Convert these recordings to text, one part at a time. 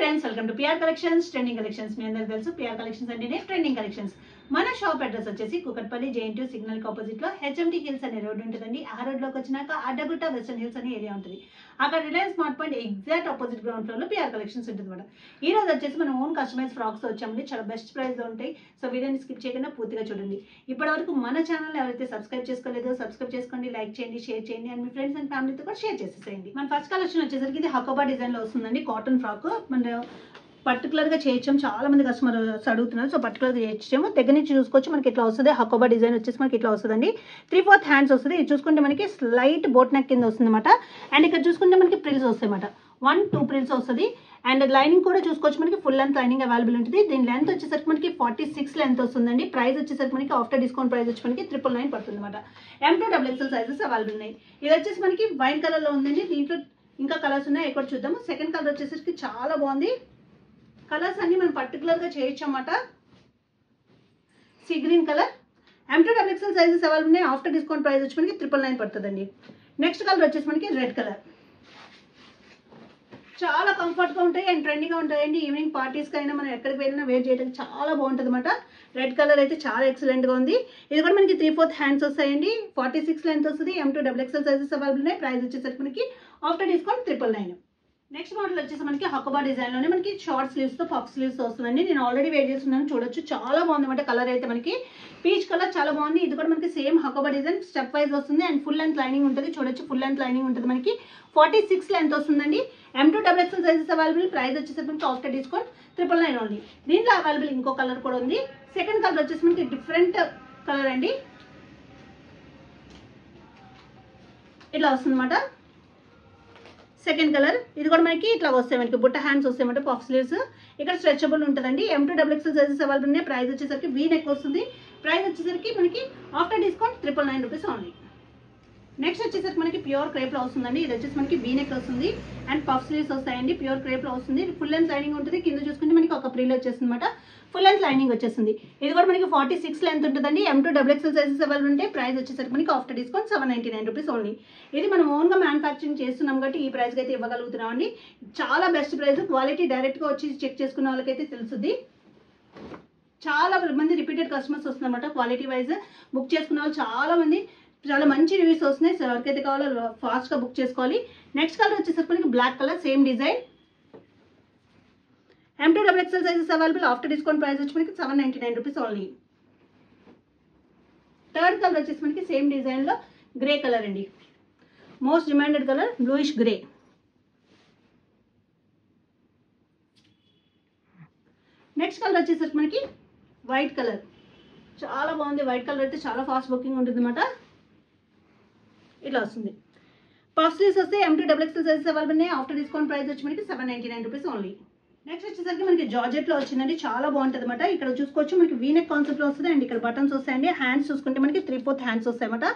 Friends, welcome to PR collections trending collections. మీ అందరికీ తెలుసు పిఆర్ కలెక్షన్స్ అంటేనే ట్రెండింగ్ కలెక్షన్స్. మన షాప్ అడ్రస్ వచ్చేసి కుకట్పల్లి JNT సిగ్నల్ కి ఆపోజిట్ లో HMT హిల్స్ అనే రోడ్ ఉంటుందండి. ఆ రోడ్ లోకి వచ్చినాక అడ్డగుట్ట వెస్టర్న్ హిల్స్ అనే ఏరియా ఉంటుంది. అక్కడ Reliance smart point exact opposite ground floor లో పిఆర్ కలెక్షన్స్ ఉంటుంది అనమాట. ఈ రోజు వచ్చేసి మనం ఓన్ కస్టమైజ్ ఫ్రాక్స్ వచ్చామండి. చాలా బెస్ట్ ప్రైస్ లో ఉంటాయి. సో వీడియోని స్కిప్ చేయకుండా పూర్తిగా చూడండి. ఇప్పటి వరకు మన ఛానల్ ఎవరైతే సబ్స్క్రైబ్ చేసుకోలేదో సబ్స్క్రైబ్ చేసుకోండి, లైక్ చేయండి, షేర్ చేయండి అండ్ మీ ఫ్రెండ్స్ అండ్ ఫ్యామిలీతో కూడా షేర్ చేసేసేయండి. మన ఫస్ట్ కలెక్షన్ వచ్చేసరికి ఇది హకోబా డిజైన్ లో వస్తుందండి. కాటన్ ఫ్రాక్ మన పర్టికులర్ గా చేయొచ్చాము. చాలా మంది కస్టమర్స్ అడుగుతున్నారు. సో పర్టికులర్ గా చేయొచ్చాము. దగ్గర నుంచి చూసుకోవచ్చు. మనకి ఇట్లా వస్తుంది. హకోబా డిజైన్ వచ్చేసి మనకి ఇట్లా వస్తుందండి. 3/4 హ్యాండ్స్ వస్తుంది. ఇది చూసుకుంటే మనకి స్లైట్ బోట్ నెక్ కింద వస్తుంది అనమాట. అండ్ ఇక్కడ చూసుకుంటే మనకి ప్రిల్స్ వస్తాయి అన్నమాట. 1-2 ప్రిల్స్ వస్తుంది. అండ్ లైనింగ్ కూడా చూసుకోవచ్చు. మనకి ఫుల్ లెంత్ లైనింగ్ అవైలబుల్ ఉంటుంది. దీని లెంత్ వచ్చేసరికి మనకి 46 లెంత్ వస్తుందండి. ప్రైస్ వచ్చేసరికి మనకి ఆఫ్టర్ డిస్కౌంట్ ప్రైస్ వచ్చి మనకి 999 పడుతుంది అనమాట. M2XXL సైజెస్ అవైలబుల్ ఉన్నాయి. ఇది వచ్చేసి మనకి వైట్ కలర్ లో ఉందండి. దీంట్లో ఇంకా కలర్స్ ఉన్నాయి. ఇక్కడ చూద్దాము. సెకండ్ కలర్ వచ్చేసరికి చాలా బాగుంది. కలర్స్ అన్ని మనం పర్టికులర్ గా చేయొచ్చు అన్నమాట. Sea green colour. M2XXL sizes available ఉన్నాయి. ఆఫ్టర్ డిస్కౌంట్ ప్రైస్ వచ్చి మనకి 999 పడుతుందండి. నెక్స్ట్ కలర్ వచ్చేసి మనకి రెడ్ కలర్. చాలా కంఫర్ట్ గా ఉంటాయి అండ్ ట్రెండింగ్ గా ఉంటాయండి. ఈవినింగ్ పార్టీస్ కైనా మనం ఎక్కడికి వెళ్ళినా వేర్ చేయడానికి చాలా బాగుంటుంది అనమాట. రెడ్ కలర్ అయితే చాలా ఎక్సలెంట్ గా ఉంది. ఇది కూడా మనకి 3/4 హ్యాండ్స్ వస్తాయండి. 46 లెంత్ వస్తుంది. M2XXL సైజెస్ అవైలబుల్ ఉన్నాయి. ప్రైస్ వచ్చేసరికి మనకి ఆఫ్టర్ డిస్కౌంట్ 999. నెక్స్ట్ మోడల్ వచ్చేసి మనకి హకోబా డిజైన్ లోనే మనకి షార్ట్ స్లీవ్స్ తో పఫ్ స్లీవ్స్ వస్తుందండి. నేను ఆల్రెడీ వేర్ చేస్తున్నాను, చూడొచ్చు. చాలా బాగుంది అనమాట. కలర్ అయితే మనకి పీచ్ కలర్ చాలా బాగుంది. ఇది కూడా మనకి same Hakoba design step wise వస్తుంది అండ్ ఫుల్ లెంత్ లైనింగ్ ఉంటుంది. చూడొచ్చు, ఫుల్ లెంత్ లైనింగ్ ఉంటుంది. మనకి 46 లెంత్ వస్తుందండి. M2XXL sizes available. ప్రైస్ వచ్చేసరికి మనకి ఆఫ్టర్ డిస్కౌంట్ 999 ఓన్లీ. దీంట్లో అవైలబుల్ ఇంకో కలర్ కూడా ఉంది. సెకండ్ కలర్ వచ్చేసి మనకి డిఫరెంట్ కలర్ అండి. ఇట్లా వస్తుంది అనమాట. Second colour. ఇది కూడా మనకి ఇట్లా వస్తాయి. మనకి బుట్ట హ్యాండ్స్ వస్తాయన్నమాట. Puff sleeves. ఇక్కడ స్ట్రెచబుల్ ఉంటుందండి. M2XXL సైజెస్ అవైలబుల్ ఉన్నాయి. ప్రైస్ వచ్చేసరికి వీ నెక్ వస్తుంది. ప్రైస్ వచ్చేసరికి మనకి after discount 999 rupees only. Next వచ్చేసరికి మనకి ప్యూర్ క్రేప్ లో వస్తుందండి. ఇది వచ్చేసి మనకి వీ నెక్ వస్తుంది అండ్ పఫ్ స్లీవ్స్ వస్తాయండి. ప్యూర్ క్రేప్ లో వస్తుంది. ఫుల్ లెంత్ లైనింగ్ ఉంటుంది. కింద చూసుకుంటే మనకి ఒక ప్రిల్ వచ్చేస్తుంది అనమాట. ఫుల్ లెంత్ లైనింగ్ వచ్చేస్తుంది. ఇది కూడా మనకి 46 లెంత్ ఉంటుందండి. M2XXL సైజెస్ అవైలబుల్ ఉంటే ప్రైస్ వచ్చేసరికి మనకి ఆఫ్టర్ డిస్కౌంట్ 799 రూపీస్ ఓన్లీ. ఇది మనం ఓన్ గా మ్యానుఫాక్చరింగ్ చేస్తున్నాం కాబట్టి ఈ ప్రైస్ అయితే ఇవ్వగలుగుతున్నాం అండి. చాలా బెస్ట్ ప్రైస్. క్వాలిటీ డైరెక్ట్ గా వచ్చి చెక్ చేసుకున్న వాళ్ళకైతే తెలుస్తుంది. చాలా మంది రిపీటెడ్ కస్టమర్స్ వస్తున్నమాట. క్వాలిటీ వైజ్ బుక్ చేసుకున్న వాళ్ళు చాలా మంది, చాలా మంచి రివ్యూస్ వస్తున్నాయి. ఎవరికైతే కావాలో ఫాస్ట్ గా బుక్ చేసుకోవాలి. నెక్స్ట్ కలర్ వచ్చేసరికి మనకి black colour, same design. M2XXL sizes available. After discount price వచ్చి మనకి 799 రూపీస్ ఓన్లీ. థర్డ్ కలర్ వచ్చేసి మనకి సేమ్ డిజైన్ లో గ్రే కలర్ అండి. Most demanded colour bluish grey. Next colour వచ్చేసరికి మనకి వైట్ కలర్. చాలా బాగుంది. వైట్ కలర్ అయితే చాలా ఫాస్ట్ బుకింగ్ ఉంటుంది అనమాట. ఇట్లా వస్తుంది. పఫ్ స్లీవ్స్ వస్తే M2XXL సైజెస్ అవైలబుల్ ఉన్నాయి. ఆఫ్టర్ డిస్కౌంట్ ప్రైస్ వచ్చి మనకి 799 రూపీస్ ఓన్లీ. నెక్స్ట్ వచ్చేసరికి మనకి జార్జెట్ లో వచ్చిందండి. చాలా బాగుంటుంది అనమాట. ఇక్కడ చూసుకోవచ్చు మనకి వీనెక్ కాన్సెప్ట్ లో వస్తుంది అండ్ ఇక్కడ బటన్స్ వస్తాయండి. హ్యాండ్స్ చూసుకుంటే మనకి 3/4 హ్యాండ్స్ వస్తాయి అనమాట.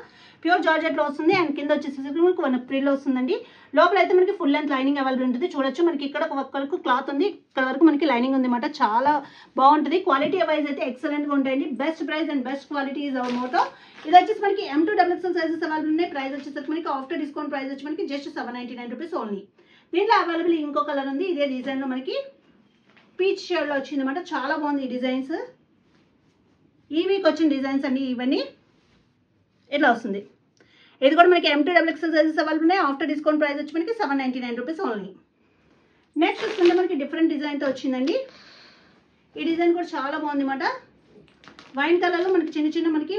ప్యూర్ జార్జెట్ లో వస్తుంది అండ్ కింద వచ్చేసరికి మనకి 1 ప్రిల్ వస్తుందండి. లోపల అయితే మనకి ఫుల్ లెంత్ లైనింగ్ అవైలబుల్ ఉంటుంది. చూడొచ్చు, మనకి ఇక్కడ ఒక క్లాత్ ఉంది, ఇక్కడ వరకు మనకి లైనింగ్ ఉంది అనమాట. చాలా బాగుంటుంది. క్వాలిటీ వైజ్ అయితే ఎక్సలెంట్ గా ఉంటాయండి. Best price and best quality is our motto. ఇది వచ్చేసి మనకి M2XXL సైజెస్ అవైలబుల్ ఉన్నాయి. ప్రైస్ వచ్చేసరికి మనకి ఆఫ్టర్ డిస్కౌంట్ ప్రైస్ వచ్చి మనకి జస్ట్ 799 రూపీస్ ఓన్లీ. దీంట్లో అవైలబుల్ ఇంకో కలర్ ఉంది. ఇదే డిజైన్ లో మనకి పీచ్ షేడ్ లో వచ్చింది అనమాట. చాలా బాగుంది ఈ డిజైన్స్. ఈ వీక్ వచ్చిన డిజైన్స్ అండి ఇవన్నీ. ఇట్లా వస్తుంది. ఇది కూడా మనకి M2XXL సైజెస్ అవైలబుల్ ఉన్నాయి. ఆఫ్టర్ డిస్కౌంట్ ప్రైస్ వచ్చి మనకి 799 రూపీస్ ఓన్లీ. నెక్స్ట్ వస్తుంటే మనకి డిఫరెంట్ డిజైన్తో వచ్చిందండి. ఈ డిజైన్ కూడా చాలా బాగుంది అనమాట. వైన్ కలర్ లో మనకి చిన్న చిన్న మనకి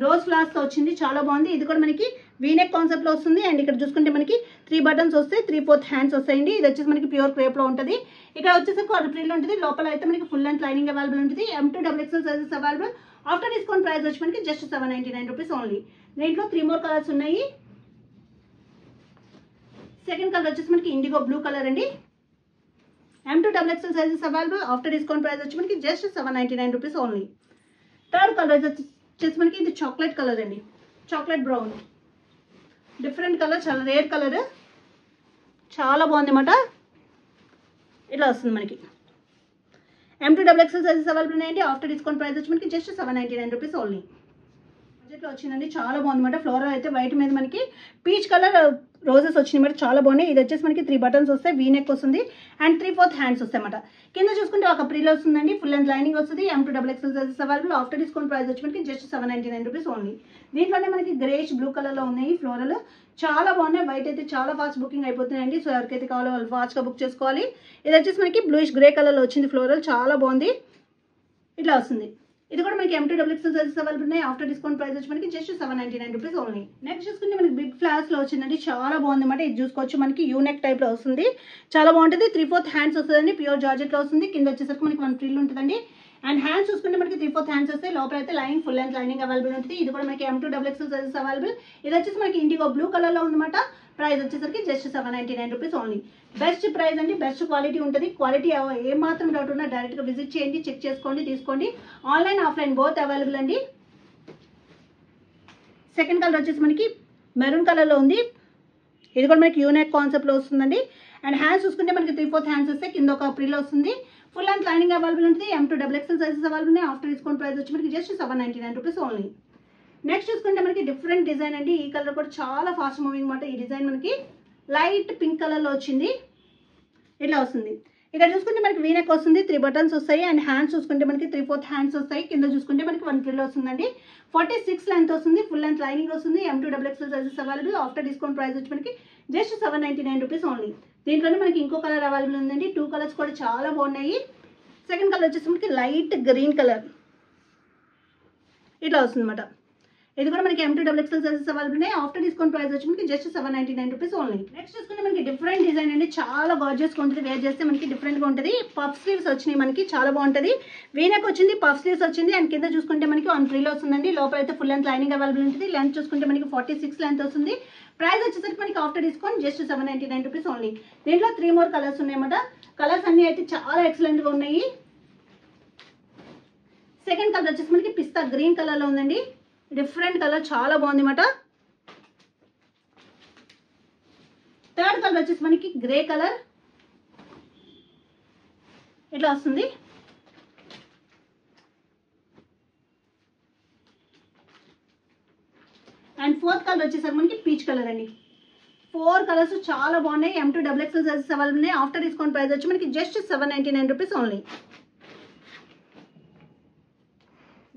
రోజ్ ఫ్లవర్స్ తో వచ్చింది. చాలా బాగుంది. ఇది కూడా మనకి వీనెక్ కాన్సెప్ట్ లో వస్తుంది అండ్ ఇక్కడ చూసుకుంటే మనకి 3 బటన్స్ వస్తాయి. 3/4 హ్యాండ్స్ వస్తాయండి. ఇది వచ్చేసి మనకి ప్యూర్ క్రేప్ లో ఉంటుంది. ఇక్కడ వచ్చేసరికి ఒక ప్రిల్ ఉంటుంది. లోపల అయితే మనకి ఫుల్ లెంత్ లైనింగ్ అవైలబుల్ ఉంటుంది. M2XXL sizes available. After discount price వచ్చి మనకి జస్ట్ 799 రూపీస్ ఓన్లీ. దీంట్లో 3 మోర్ కలర్స్ ఉన్నాయి. సెకండ్ కలర్ వచ్చేసి మనకి ఇండిగో బ్లూ కలర్ అండి. M2XXL sizes available. After discount price వచ్చి మనకి just 799 rupees only. Third colour వచ్చేసి మనకి ఇది చాక్లెట్ కలర్ అండి. Chocolate brown. డిఫరెంట్ కలర్, చాలా రేర్ కలర్. చాలా బాగుంది అన్నమాట. ఇట్లా వస్తుంది మనకి. M2XXL సైజెస్ అవైలబుల్ ఉన్నాయండి. ఆఫ్టర్ డిస్కౌంట్ ప్రైస్ వచ్చి మనకి జస్ట్ 799 రూపీస్ ఓన్లీ. బడ్జెట్లో వచ్చిందండి. చాలా బాగుంది అన్నమాట. ఫ్లోరల్ అయితే వైట్ మీద మనకి పీచ్ కలర్ రోజెస్ వచ్చినాయి మరి చాలా బాగున్నాయి. ఇది వచ్చేసి మనకి 3 బటన్స్ వస్తాయి, వీ నెక్ వస్తుంది అండ్ 3/4 హ్యాండ్స్ వస్తాయి అన్నమాట. కింద చూసుకుంటే ఒక ప్రిల్ వస్తుందండి, ఫుల్ అండ్ లైనింగ్ వస్తుంది. M2XXL sizes available. After discount price వచ్చి మనకి జస్ట్ 799 రూపీస్ ఓన్లీ. దీంట్లోనే మనకి గ్రేష్ బ్లూ కలర్లో ఉన్నాయి ఫ్లోరల్, చాలా బాగున్నాయి. వైట్ అయితే చాలా ఫాస్ట్ బుకింగ్ అయిపోతున్నాయండి. సో ఎవరికైతే కావాలో వాళ్ళు ఫాస్ట్గా బుక్ చేసుకోవాలి. ఇది వచ్చేసి మనకి బ్లూయిష్ గ్రే కలర్లో వచ్చింది ఫ్లోరల్, చాలా బాగుంది. ఇట్లా వస్తుంది. ఇది కూడా మనకి M2XXL సైజెస్ అవైలబుల్ ఉన్నాయి. ఆఫ్టర్ డిస్కౌంట్ ప్రైస్ వచ్చి మనకి జస్ట్ 799 రూపీస్ ఓన్లీ. నెక్స్ట్ చూసుకుంటే మనకి బిగ్ ఫ్లాస్ లో వచ్చిందండి, చాలా బాగుంది అన్నమాట. ఇది చూసుకోవచ్చు, మనకి యూనెక్ టైప్ లో వస్తుంది, చాలా బాగుంటుంది. 3/4 హ్యాండ్స్ వస్తుందండి, ప్యూర్ జార్జెట్ లో వస్తుంది. కింద వచ్చేసరికి మనకి 1 ఫ్రిల్ ఉంటుందండి. అండ్ హ్యాండ్స్ చూసుకుంటే మనకి 3/4 హ్యాండ్స్ వస్తాయి. లోపల అయితే lining, full and lining available ఉంటుంది. ఇది కూడా మనకి M2XXL సైజెస్ అవైలబుల్. ఇది వచ్చేసి మనకి ఇండిగో బ్లూ కలర్ లో ఉందన్నమాట. ప్రైస్ వచ్చేసరికి just 799 rupees only. Best price అండి, బెస్ట్ క్వాలిటీ ఉంటుంది. క్వాలిటీ ఏమాత్రం డౌట్ ఉన్నా డైరెక్ట్గా విజిట్ చేయండి, చెక్ చేసుకోండి, తీసుకోండి. ఆన్లైన్ ఆఫ్లైన్ బోత్ అవైలబుల్ అండి. సెకండ్ కలర్ వచ్చేసి మనకి మెరూన్ కలర్లో ఉంది. ఇది కూడా మనకి యూనెక్ కాన్సెప్ట్లో వస్తుందండి. అండ్ హ్యాండ్స్ చూసుకుంటే మనకి 3/4 హ్యాండ్స్ వస్తాయి, కింద ఒక ప్రిల్ వస్తుంది. ఫుల్ అండ్ లైనింగ్ అవైలబుల్ ఉంటుంది. M2XXL సైజెస్ అవైలబుల్ ఉన్నాయి. ఆఫ్టర్ డిస్కౌంట్ ప్రైస్ వచ్చి మనకి జస్ట్ 799 రూపీస్ ఓన్లీ. నెక్స్ట్ చూసుకుంటే మనకి డిఫరెంట్ డిజైన్ అండి. ఈ కలర్ కూడా చాలా ఫాస్ట్ మూవింగ్ అన్నమాట. ఈ డిజైన్ మనకి లైట్ పింక్ కలర్లో వచ్చింది, ఇట్లా వస్తుంది. ఇక్కడ చూసుకుంటే మనకి వీనెక్ వస్తుంది, 3 బటన్స్ వస్తాయి. అండ్ హ్యాండ్స్ చూసుకుంటే మనకి 3/4 హ్యాండ్స్ వస్తాయి. కింద చూసుకుంటే మనకి 1 ఫ్రిల్ వస్తుందండి. 46 లెంత్ వస్తుంది, ఫుల్ అండ్ లైనింగ్ వస్తుంది. M2XXL sizes available. After discount price వచ్చి మనకి జస్ట్ 799 రూపీస్ ఓన్లీ. దీంట్లోనే మనకి ఇంకో కలర్ అవైలబుల్ ఉందండి. 2 కలర్స్ కూడా చాలా బాగున్నాయి. సెకండ్ కలర్ వచ్చేసి మనకి లైట్ గ్రీన్ కలర్, ఇట్లా వస్తుంది అనమాట. ఇది కూడా మనకి M2XXL సైజెస్ అవైలబుల్ ఉన్నాయి. ఆఫ్టర్ డిస్కౌంట్ ప్రైస్ వచ్చి మనకి జస్ట్ 799 రూపీస్ ఓన్లీ. నెక్స్ట్ చూసుకుంటే మనకి డిఫరెంట్ డిజైన్ అండి, చాలా గార్జియస్గా ఉంటుంది. వేర్ చేస్తే మనకి డిఫరెంట్గా ఉంటుంది. పఫ్ స్లీవ్స్ వచ్చినాయి మనకి, చాలా బాగుంటుంది. వీనెక్ వచ్చింది, పఫ్ స్లీవ్స్ వచ్చింది. అండ్ కింద చూసుకుంటే మనకి 1 ఫ్రిల్ వస్తుందండి. లోపల అయితే ఫుల్ అండ్ లైనింగ్ అవైలబుల్ ఉంటుంది. లెంత్ చూసుకుంటే మనకి 46 లెంత్ వస్తుంది. ప్రైస్ వచ్చేసరికి మనకి after discount just 799 rupees only. దీంట్లో 3 మోర్ కలర్స్ ఉన్నాయన్నమాట. కలర్స్ అన్ని అయితే చాలా ఎక్సలెంట్గా ఉన్నాయి. సెకండ్ కలర్ వచ్చేసి మనకి పిస్తా గ్రీన్ కలర్లో ఉందండి. డిఫరెంట్ కలర్, చాలా బాగుంది అన్నమాట. థర్డ్ కలర్ వచ్చేసి మనకి గ్రే కలర్, ఇట్లా వస్తుంది. అండ్ ఫోర్త్ కలర్ వచ్చేసరికి మనకి పీచ్ కలర్ అండి. 4 కలర్స్ చాలా బాగున్నాయి. M2XXL సైజెస్ అవైలబుల్ ఉన్నాయి. ఆఫ్టర్ డిస్కౌంట్ ప్రైస్ వచ్చి మనకి జస్ట్ 799 రూపీస్ ఓన్లీ.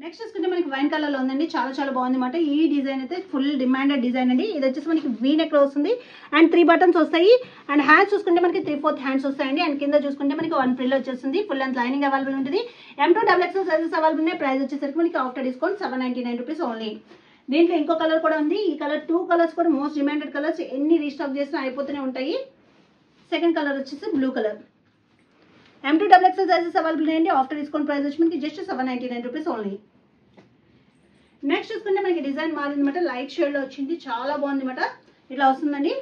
నెక్స్ట్ చూసుకుంటే మనకి వైన్ కలర్లో ఉందండి, చాలా చాలా బాగుంది అన్నమాట. ఈ డిజైన్ అయితే ఫుల్ డిమాండెడ్ డిజైన్ అండి. ఇది వచ్చేసి మనకి వీ నెక్లో వస్తుంది. అండ్ 3 బటన్స్ వస్తాయి. అండ్ హ్యాండ్స్ చూసుకుంటే మనకి 3/4 హ్యాండ్స్ వస్తాయండి. అండ్ కింద చూసుకుంటే మనకి 1 ఫ్రిల్ వచ్చేస్తుంది. ఫుల్ అండ్ లైనింగ్ అవైలబుల్ ఉంటుంది. M2XXL సైజెస్ అవైలబుల్ ఉన్నాయి. ప్రైస్ వచ్చేసరికి మనకి ఆఫ్టర్ డిస్కౌంట్ 799 రూపీస్ ఓన్లీ. దీంట్లో ఇంకో కలర్ కూడా ఉంది. ఈ కలర్ 2 కలర్స్ కూడా మోస్ట్ డిమాండెడ్ కలర్స్, ఎన్ని రీస్టాక్ చేసినా అయిపోతూనే ఉంటాయి. సెకండ్ కలర్ వచ్చేసి blue colour. M2XXL sizes available ఉన్నాయండి. ఆఫ్టర్ డిస్కౌంట్ ప్రైస్ వచ్చి మనకి జస్ట్ 799 రూపీస్ ఓన్లీ. నెక్స్ట్ చూసుకుంటే మనకి డిజైన్ మారిందన్నమాట, లైట్ షేడ్లో వచ్చింది, చాలా బాగుంది అన్నమాట. ఇట్లా వస్తుందండి.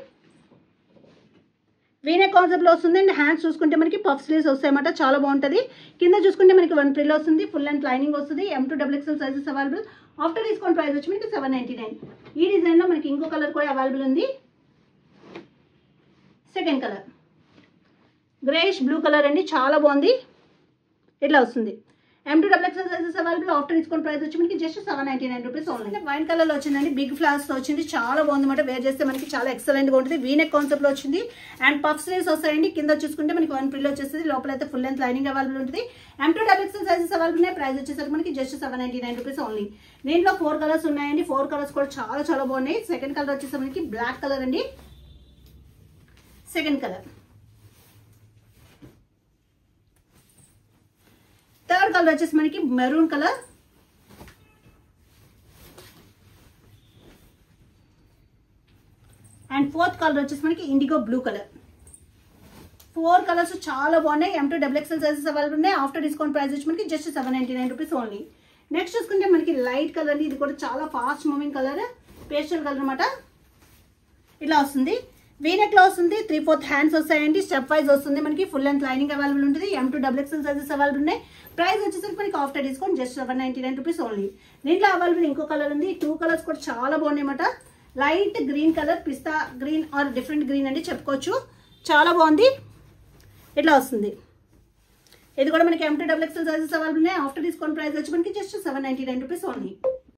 వీనెక్ కాన్సెప్ట్లో వస్తుంది. అండ్ హ్యాండ్స్ చూసుకుంటే మనకి పఫ్ స్లీవ్స్ వస్తాయన్నమాట, చాలా బాగుంటుంది. కింద చూసుకుంటే మనకి 1 ఫ్రిల్ వస్తుంది. ఫుల్ అండ్ లైనింగ్ వస్తుంది. M2XXL sizes available. After discount price వచ్చి మనకి 799. ఈ డిజైన్లో మనకి ఇంకో కలర్ కూడా అవైలబుల్ ఉంది. Second colour greyish blue colour అండి, చాలా బాగుంది. ఇట్లా వస్తుంది. M2XXL sizes available. After discount price వచ్చి మనకి జస్ట్ 799 రూపీస్ ఓన్లీ. వైన్ కలర్లో వచ్చిందండి, బిగ్ ఫ్లాస్తో వచ్చింది, చాలా బాగుంది అన్నమాట. వేర్ చేస్తే మనకి చాలా ఎక్సలెంట్గా ఉంటుంది. వీనెక్ కాన్సెప్ట్లో వచ్చింది. అండ్ పఫ్ స్లీవ్స్ వస్తాయండి. కింద చూసుకుంటే మనకి 1 ఫ్రిల్ వచ్చేస్తుంది. లోపల అయితే ఫుల్ అండ్ లైనింగ్ అవైలబుల్ ఉంటుంది. M2XXL సైజెస్ అవైలబుల్ ఉన్నాయి. ప్రైస్ వచ్చేసరికి మనకి జస్ట్ 799 రూపీస్ ఓన్లీ. దీంట్లో 4 కలర్స్ ఉన్నాయండి. 4 కలర్స్ కూడా చాలా చాలా బాగున్నాయి. సెకండ్ కలర్ వచ్చేసి మనకి బ్లాక్ కలర్ అండి. Second colour. థర్డ్ కలర్ వచ్చేసి మనకి maroon colour. And fourth colour వచ్చేసి మనకి ఇండిగో బ్లూ కలర్. 4 కలర్స్ చాలా బాగున్నాయి. M2XXL సైజెస్ అవైలబుల్ ఉన్నాయి. ఆఫ్టర్ డిస్కౌంట్ ప్రైస్ వచ్చి మనకి జస్ట్ 799 రూపీస్ ఓన్లీ. నెక్స్ట్ చూసుకుంటే మనకి లైట్ కలర్ అండి. ఇది కూడా చాలా fast moving colour, pastel colour అనమాట. ఇట్లా వస్తుంది. వీనెక్ లో వస్తుంది. 3/4 హ్యాండ్స్ వస్తాయండి. స్టెప్ వైజ్ వస్తుంది. మనకి ఫుల్ అండ్ లైనింగ్ అవైలబుల్ ఉంటుంది. M2XXL సైజెస్ అవైలబుల్ ఉన్నాయి. ప్రైస్ వచ్చేసరికి మనకి after discount just 799 rupees only. దీంట్లో అవైలబుల్ ఇంకో కలర్ ఉంది. 2 కలర్స్ కూడా చాలా బాగున్నాయి అన్నమాట. Light green colour, pista green are different green అండి చెప్పుకోవచ్చు, చాలా బాగుంది. ఇట్లా వస్తుంది. ఇది కూడా మనకి M2XXL సైజెస్ అవైలబుల్ ఉన్నాయి. ఆఫ్టర్ డిస్కౌంట్ ప్రైస్ వచ్చి మనకి జస్ట్ 799 రూపీస్ ఓన్లీ.